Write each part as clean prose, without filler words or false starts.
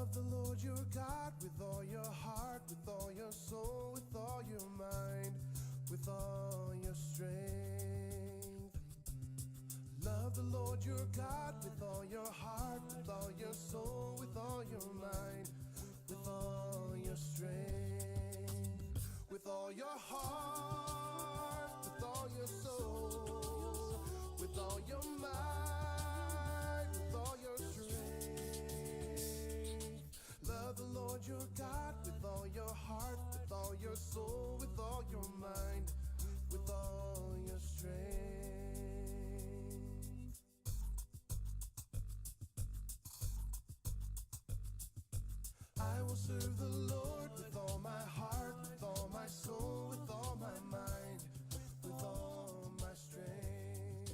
Love the Lord your God with all your heart, with all your soul, with all your mind, with all your strength. Love the Lord your God with all your heart, with all your soul, with all your mind, with all your strength. With all your heart, with all your soul, with all your mind, with all your strength. Love the Lord your God with all your heart, with all your soul, with all your mind, with all your strength. I will serve the Lord with all my heart, with all my soul, with all my mind, with all my strength.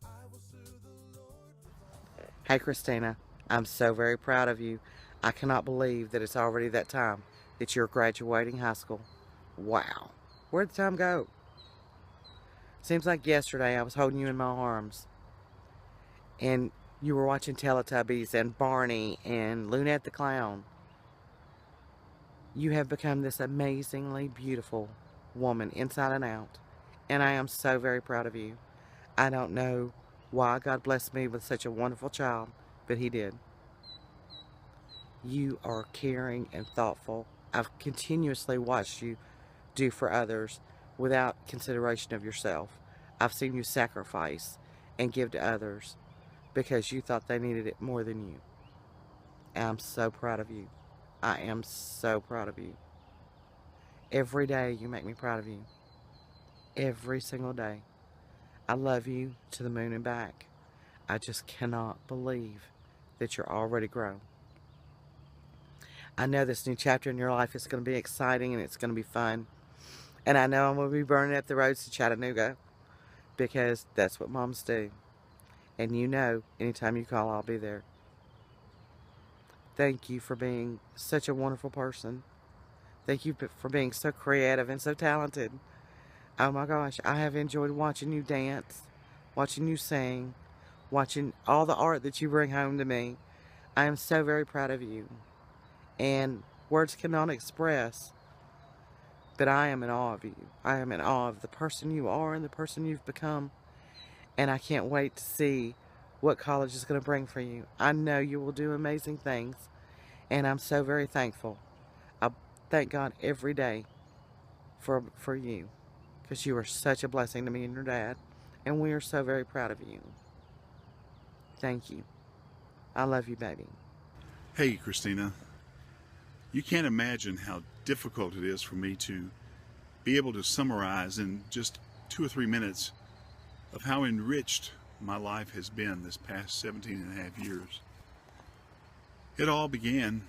I will serve the Lord with all my... Hey, Christina, I'm so very proud of you. I cannot believe that it's already that time that you're graduating high school. Wow. Where'd the time go? Seems like yesterday I was holding you in my arms and you were watching Teletubbies and Barney and Lunette the Clown. You have become this amazingly beautiful woman inside and out, and I am so very proud of you. I don't know why God blessed me with such a wonderful child, but He did. You are caring and thoughtful. I've continuously watched you do for others without consideration of yourself. I've seen you sacrifice and give to others because you thought they needed it more than you. And I'm so proud of you. I am so proud of you. Every day you make me proud of you. Every single day. I love you to the moon and back. I just cannot believe that you're already grown. I know this new chapter in your life is going to be exciting and it's going to be fun. And I know I'm going to be burning up the roads to Chattanooga because that's what moms do. And you know, anytime you call, I'll be there. Thank you for being such a wonderful person. Thank you for being so creative and so talented. Oh my gosh, I have enjoyed watching you dance, watching you sing, watching all the art that you bring home to me. I am so very proud of you. And words cannot express, but I am in awe of you. I am in awe of the person you are and the person you've become. And I can't wait to see what college is going to bring for you. I know you will do amazing things, and I'm so very thankful. I thank God every day for you, because you are such a blessing to me and your dad, and we are so very proud of you. Thank you. I love you, baby. Hey, Christina, you can't imagine how difficult it is for me to be able to summarize in just 2 or 3 minutes of how enriched my life has been this past 17 and a half years. It all began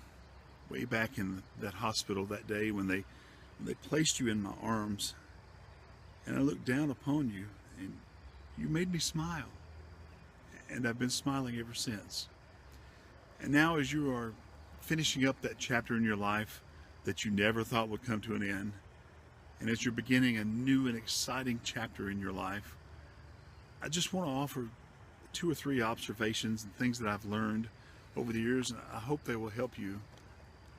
way back in that hospital that day when they placed you in my arms, and I looked down upon you and you made me smile, and I've been smiling ever since. And now as you are finishing up that chapter in your life that you never thought would come to an end, and as you're beginning a new and exciting chapter in your life, I just want to offer 2 or 3 observations and things that I've learned over the years, and I hope they will help you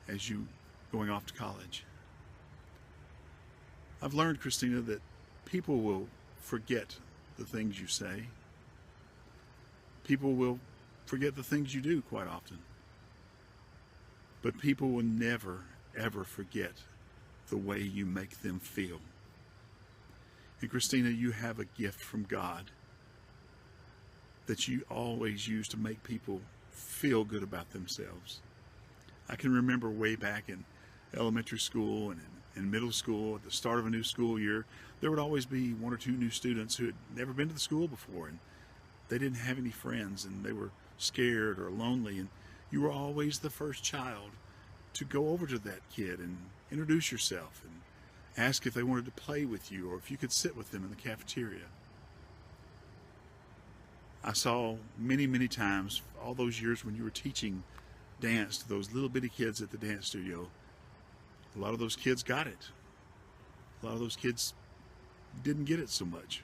as you going off to college. I've learned, Christina, that people will forget the things you say. People will forget the things you do quite often. But people will never, ever forget the way you make them feel. And Christina, you have a gift from God that you always use to make people feel good about themselves. I can remember way back in elementary school and in middle school, at the start of a new school year, there would always be 1 or 2 new students who had never been to the school before, and they didn't have any friends, and they were scared or lonely, and you were always the first child to go over to that kid and introduce yourself and ask if they wanted to play with you or if you could sit with them in the cafeteria. I saw many, many times, all those years when you were teaching dance to those little bitty kids at the dance studio, a lot of those kids got it. A lot of those kids didn't get it so much.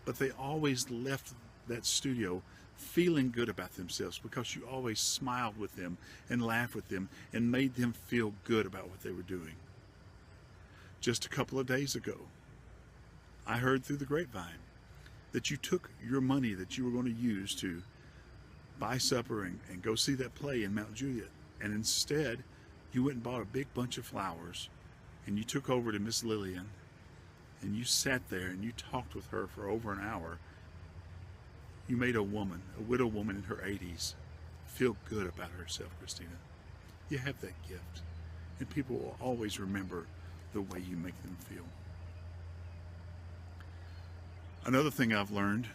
But they always left that studio feeling good about themselves because you always smiled with them and laughed with them and made them feel good about what they were doing. Just a couple of days ago, I heard through the grapevine that you took your money that you were going to use to buy supper and go see that play in Mount Juliet, and instead you went and bought a big bunch of flowers and you took over to Miss Lillian and you sat there and you talked with her for over an hour. You made a woman, a widow woman in her 80s, feel good about herself, Christina. You have that gift, and people will always remember the way you make them feel. Another thing I've learned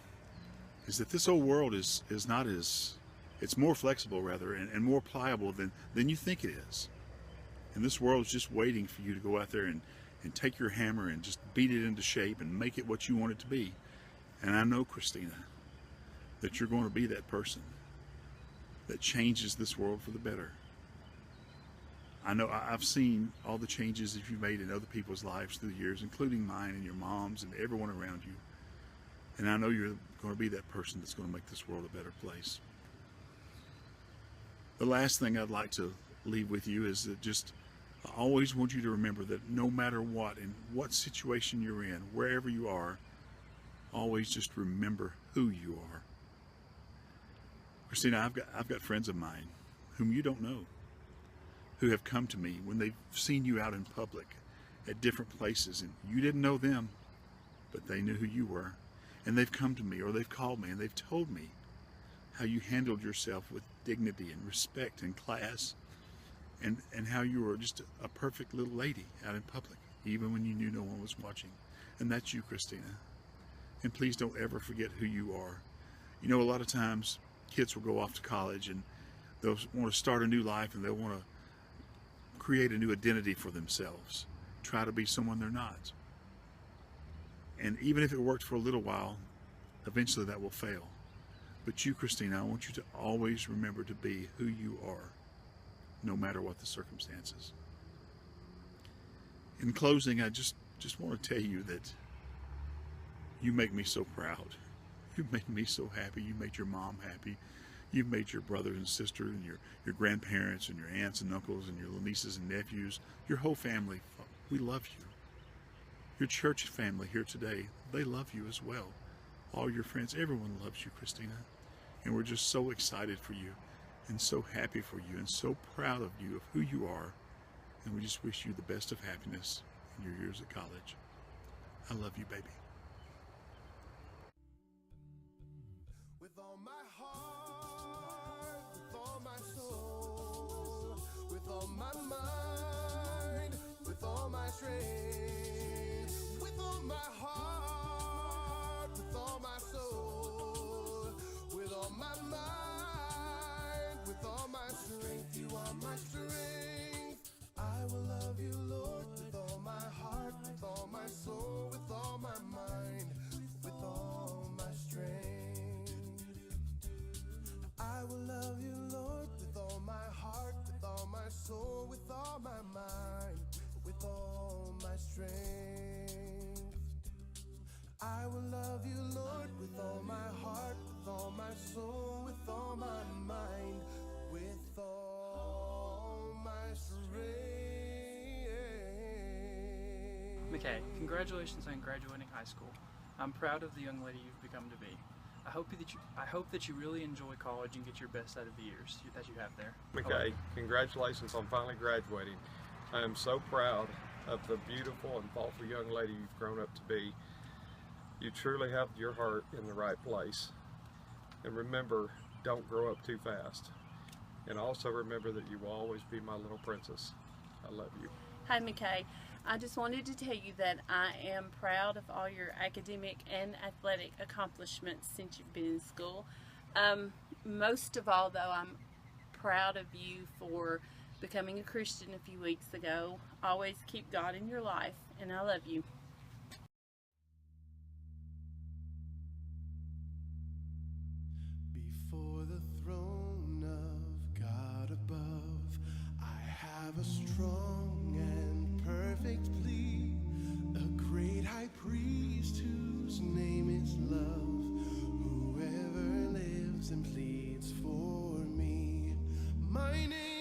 is that this old world is not as, it's more flexible rather, and more pliable than you think it is. And this world is just waiting for you to go out there and take your hammer and just beat it into shape and make it what you want it to be. And I know, Christina, that you're going to be that person that changes this world for the better. I know I've seen all the changes that you've made in other people's lives through the years, including mine and your mom's and everyone around you. And I know you're going to be that person that's going to make this world a better place. The last thing I'd like to leave with you is that I always want you to remember that no matter what, in what situation you're in, wherever you are, always just remember who you are. Christina, I've got friends of mine whom you don't know, who have come to me when they've seen you out in public at different places, and you didn't know them, but they knew who you were. And they've come to me, or they've called me, and they've told me how you handled yourself with dignity and respect and class, and how you were just a perfect little lady out in public, even when you knew no one was watching. And that's you, Christina. And please don't ever forget who you are. You know, a lot of times kids will go off to college and they'll want to start a new life, and they'll want to create a new identity for themselves, try to be someone they're not. And even if it worked for a little while, eventually that will fail. But you, Christina, I want you to always remember to be who you are, no matter what the circumstances. In closing, I just want to tell you that you make me so proud. You make me so happy. You made your mom happy. You've made your brothers and sisters and your grandparents and your aunts and uncles and your little nieces and nephews, your whole family. We love you. Your church family here today, they love you as well. All your friends, everyone loves you, Christina. And we're just so excited for you and so happy for you and so proud of you, of who you are. And we just wish you the best of happiness in your years at college. I love you, baby. With all my heart, with all my soul, with all my mind, with all my strength, with all my heart, with all my soul, with all my mind, with all my strength, you are my strength. I will love you, Lord, with all my heart, with all my soul, with all my mind, with all my strength. I will love you, Lord, with all my heart, with all my soul, with all my mind, with all my strength. I will love you, Lord, with all my heart, with all my soul, with all my mind, with all my strength. McKay, congratulations on graduating high school. I'm proud of the young lady you've become to be. I hope that you really enjoy college and get your best out of the years that you have there. McKay, congratulations on finally graduating. I am so proud of the beautiful and thoughtful young lady you've grown up to be. You truly have your heart in the right place. And remember, don't grow up too fast. And also remember that you will always be my little princess. I love you. Hi, McKay. I just wanted to tell you that I am proud of all your academic and athletic accomplishments since you've been in school. Most of all, though, I'm proud of you for becoming a Christian a few weeks ago. Always keep God in your life, and I love you. Before the throne of God above, I have a strong and perfect plea, a great high priest whose name is love, whoever lives and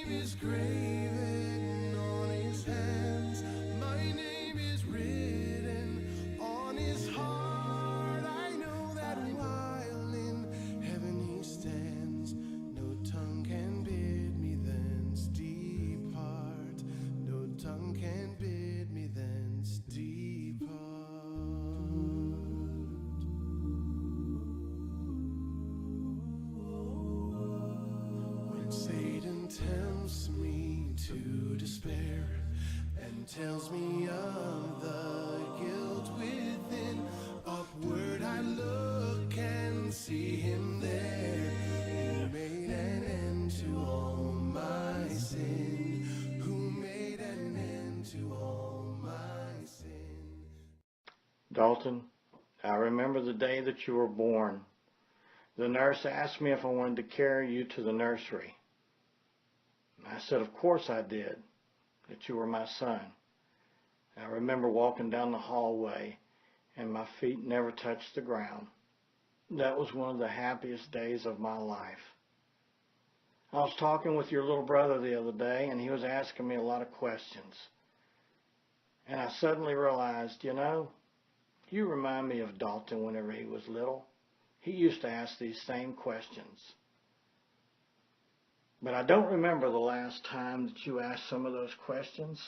name is graven on his hands. My name is written on his heart. I know that while in heaven he stands, no tongue can bid me thence depart. No tongue can bid me thence depart. When Satan tempts me to despair and tells me of the guilt within, upward I look and see him there, who made an end to all my sin, who made an end to all my sin. Dalton, I remember the day that you were born. The nurse asked me if I wanted to carry you to the nursery. I said, of course I did, that you were my son. I remember walking down the hallway and my feet never touched the ground. That was one of the happiest days of my life. I was talking with your little brother the other day and he was asking me a lot of questions. And I suddenly realized, you remind me of Dalton whenever he was little. He used to ask these same questions. But I don't remember the last time that you asked some of those questions.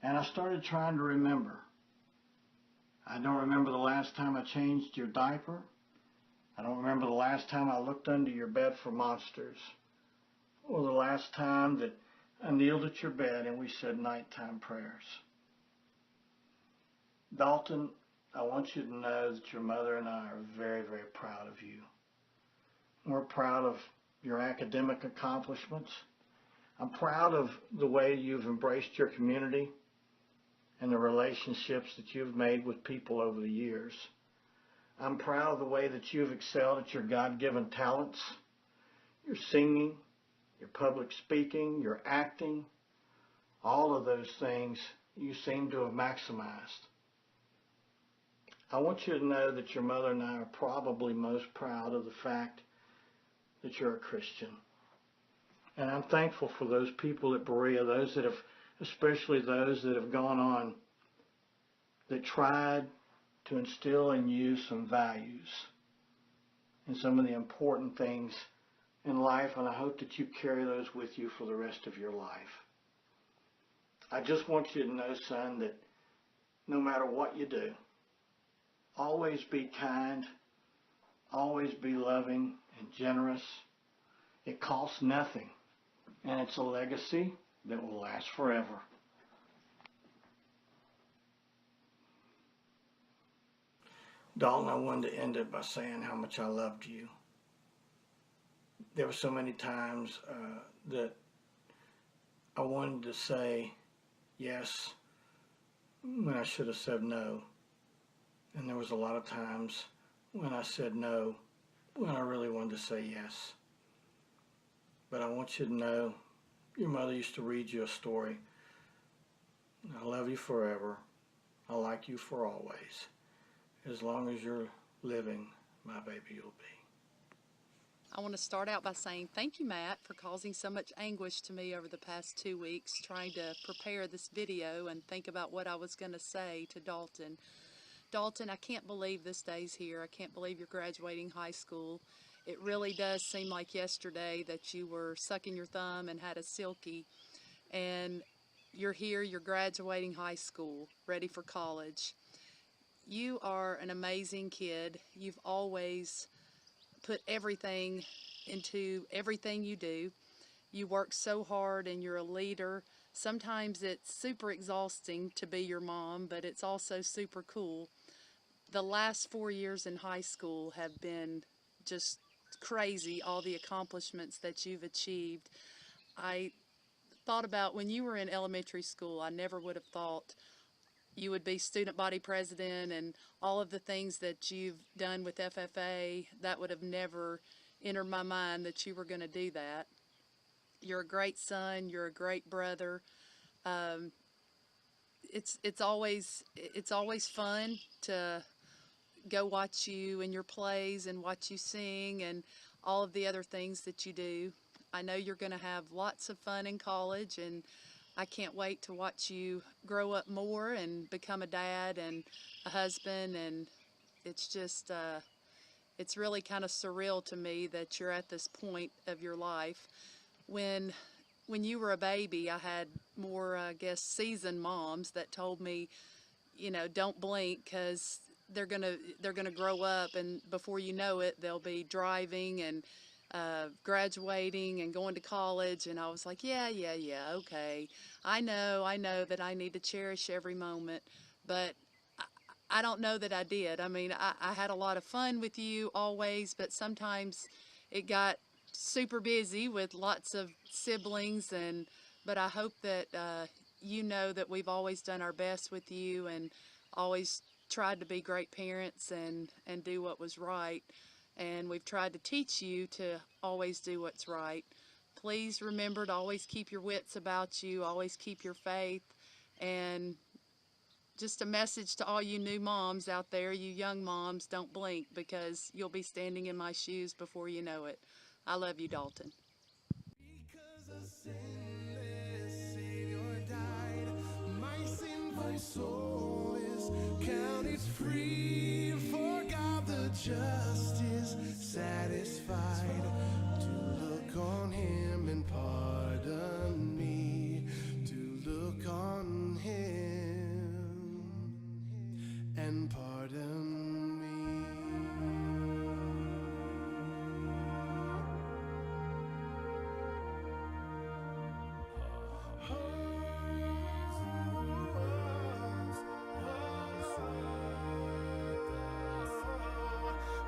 And I started trying to remember. I don't remember the last time I changed your diaper. I don't remember the last time I looked under your bed for monsters. Or the last time that I kneeled at your bed and we said nighttime prayers. Dalton, I want you to know that your mother and I are very, very proud of you. We're proud of your academic accomplishments. I'm proud of the way you've embraced your community and the relationships that you've made with people over the years. I'm proud of the way that you've excelled at your God-given talents, your singing, your public speaking, your acting. All of those things you seem to have maximized. I want you to know that your mother and I are probably most proud of the fact that you're a Christian. And I'm thankful for those people at Berea, especially those that have gone on, that tried to instill in you some values and some of the important things in life, and I hope that you carry those with you for the rest of your life. I just want you to know, son, that no matter what you do, always be kind, always be loving and generous. It costs nothing, and it's a legacy that will last forever. Dalton, I wanted to end it by saying how much I loved you. There were so many times that I wanted to say yes when I should have said no. And there was a lot of times when I said no when I really wanted to say yes. But I want you to know, your mother used to read you a story. I love you forever. I like you for always. As long as you're living, my baby you'll be. I want to start out by saying thank you, Matt, for causing so much anguish to me over the past 2 weeks trying to prepare this video and think about what I was going to say to Dalton. Dalton, I can't believe this day's here. I can't believe you're graduating high school. It really does seem like yesterday that you were sucking your thumb and had a silky, and you're here, you're graduating high school, ready for college. You are an amazing kid. You've always put everything into everything you do. You work so hard and you're a leader. Sometimes it's super exhausting to be your mom, but it's also super cool. The last 4 years in high school have been just crazy, all the accomplishments that you've achieved. I thought about when you were in elementary school, I never would have thought you would be student body president and all of the things that you've done with FFA. That would have never entered my mind that you were going to do that. You're a great son. You're a great brother. It's always fun to go watch you in your plays and watch you sing and all of the other things that you do. I know you're going to have lots of fun in college, and I can't wait to watch you grow up more and become a dad and a husband. And it's just, it's really kind of surreal to me that you're at this point of your life. When when you were a baby, I had more, I guess, seasoned moms that told me, don't blink because they're gonna grow up, and before you know it, they'll be driving and graduating and going to college. And I was like, yeah, yeah, yeah, okay. I know that I need to cherish every moment, but I don't know that I did. I mean, I had a lot of fun with you always, but sometimes it got super busy with lots of siblings. And but I hope that you know that we've always done our best with you and always tried to be great parents and do what was right. And we've tried to teach you to always do what's right. Please remember to always keep your wits about you, always keep your faith, and just a message to all you new moms out there, you young moms, don't blink because you'll be standing in my shoes before you know it. I love you, Dalton. Because a sinless Savior died, my sinful soul is counted free. For God the just is satisfied to look on Him and pardon me, to look on Him and pardon me.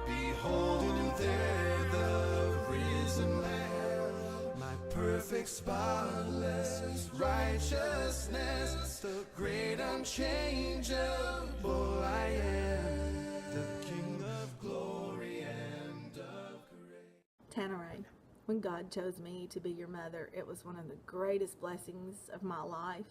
Beholding there the risen Lamb, my perfect, spotless righteousness, the great unchangeable I am, the King of glory and of grace. Tanneray, when God chose me to be your mother, it was one of the greatest blessings of my life.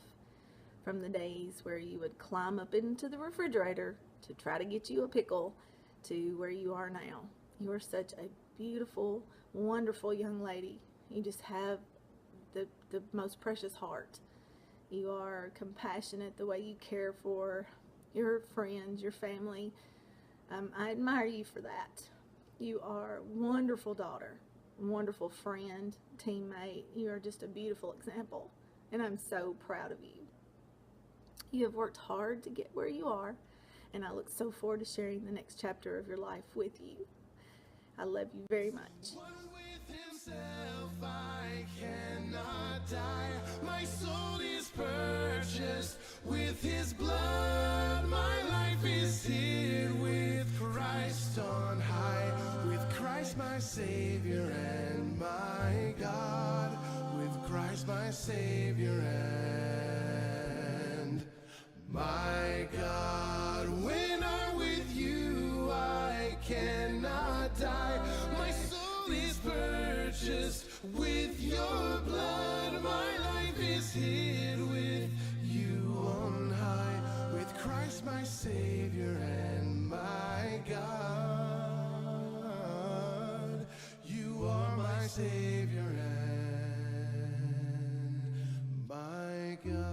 From the days where you would climb up into the refrigerator to try to get you a pickle to where you are now. You are such a beautiful, wonderful young lady. You just have the most precious heart. You are compassionate the way you care for your friends, your family. I admire you for that. You are a wonderful daughter, wonderful friend, teammate. You are just a beautiful example, and I'm so proud of you. You have worked hard to get where you are, and I look so forward to sharing the next chapter of your life with you. I love you very much. One with Himself, I cannot die. My soul is purchased with His blood. My life is hid with Christ on high, with Christ my Savior and my God, with Christ my Savior and my God. When I'm with you, I cannot die. My soul is purchased with your blood. My life is hid with you on high, with Christ my Savior and my God. You are my Savior and my God.